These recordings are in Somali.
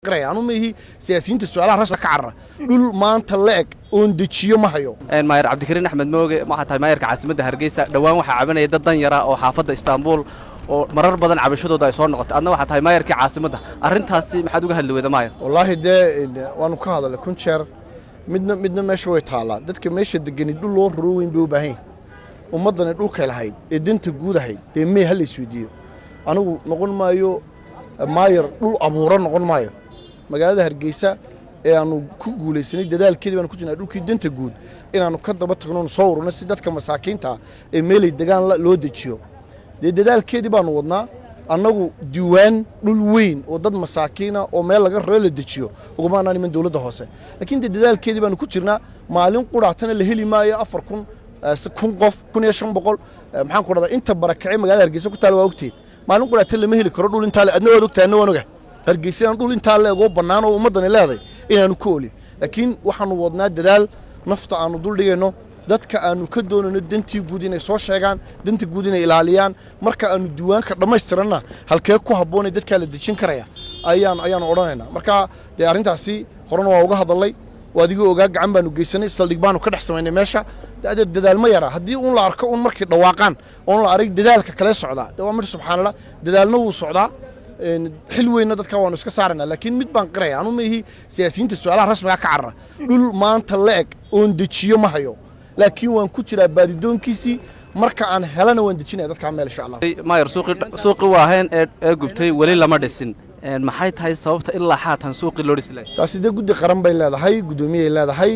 أنا مهي سياسيين السؤال رأس كعرة دول ما أنت لك وندشيو ما هيو. ماير عبد الكريم أحمد موجي ما حتى ماير كعاصمة هرقيسة دوام وحعبنا يددن يرى أو حافظ إسطنبول ومرر بدن عبشودو دا يصور نقطة أنا وحتى ماير كعاصمة أرنت هاسي محدوجة هاللوي ده ماير. والله ده وأنا كهذا اللي كنت شر مدنا ما شوية طالع دتك ماشي دقني دول لور روين بيوبهين ومدنا دول كالهيد الدين تجود هيد دمي هاللي سويديو أنا نقول مايو ماير دول أبوران نقول مايو magaalada Hargeysa ee aanu ku guuleysanay dadaalkeedii baan ku jirnaa dhulkii dinta guud inaanu ka daba tagno soo ururno si dadka masaakiinta ee meelay degaan loo dejiyo dadaalkeedii baanu wadnaa annagu diiwaan dhul weyn oo dad masaakiina oo meel laga roo la dejiyo ugu maanaan in dawladda hoose laakiin dadaalkeedii baanu ku jirnaa maalin quraatana la heli maayo 4000 qof 1500 maxaan ku radaa inta barakacay magaalada Hargeysa ku taal waa ogtay maalin quraatana lama heli karo dhul inta la adna wada ogtaana waan ogaa Hargeysa dhul inta la eego banaan oo ummadan leedahay inaanu ku oolin laakiin waxaanu wadnaa dadaal nafta aanu dul dhigayno dadka aanu ka doonayno dantii guud inay soo sheegaan danta guud inay ilaaliyaan marka aanu diiwaanka dhameystirana halkee ku haboonay dadka la dejin karaya ayaan oranaynaa marka de arintaasi horena waa uga hadalay waadiga ogaa gacan baanu geysanay saldhig baanu ka dhex samaynay meesha dadaal ma yara hadii uu la arko un markii dhawaaqan oo la arag dadaalka kale socda waa mar subxaanallah dadaalna wuu socdaa حلوين dadka waanu iska saarnaa laakiin mid baan qiray anu meehi siyaasiyiinta su'aalaha rasmiga ka carra dhul maanta leeg oo dejiyo ma hayo laakiin waan ku jiraa baadidoonkiisi marka aan helana waan dejinaa dadka meel insha Allah maayar suuqi waahayn ee gubtay wali lama dhisin maxay tahay sababta ilaa haatan suuqi loo dhisay taasi guddi qaran bay leedahay gudoomiye leedahay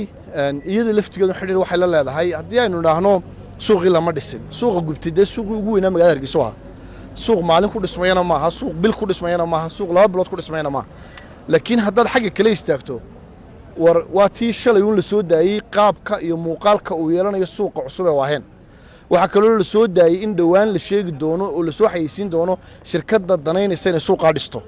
iyada laftigeedu xiriir waxay la leedahay hadii aynu dhaahno suuqi lama dhisin suuqa gubtay suuqi ugu weyn magaalada Hargeysa suuq maalin ku dhismayna maaha suuq bil ku dhismayna maaha suuq laba bilood ku dhismayna maaha laakiin haddaad xagga kale istaagto waa tii shalay la soo daayay qaabka iyo muuqaalka uu yeelanayo suuqa cusub ee waaheen waxa kale oo la soo daayay in dhawaan la sheegi doono oo la soo xayeysiin doono shirkadda danaynaysa inay suuqa dhisto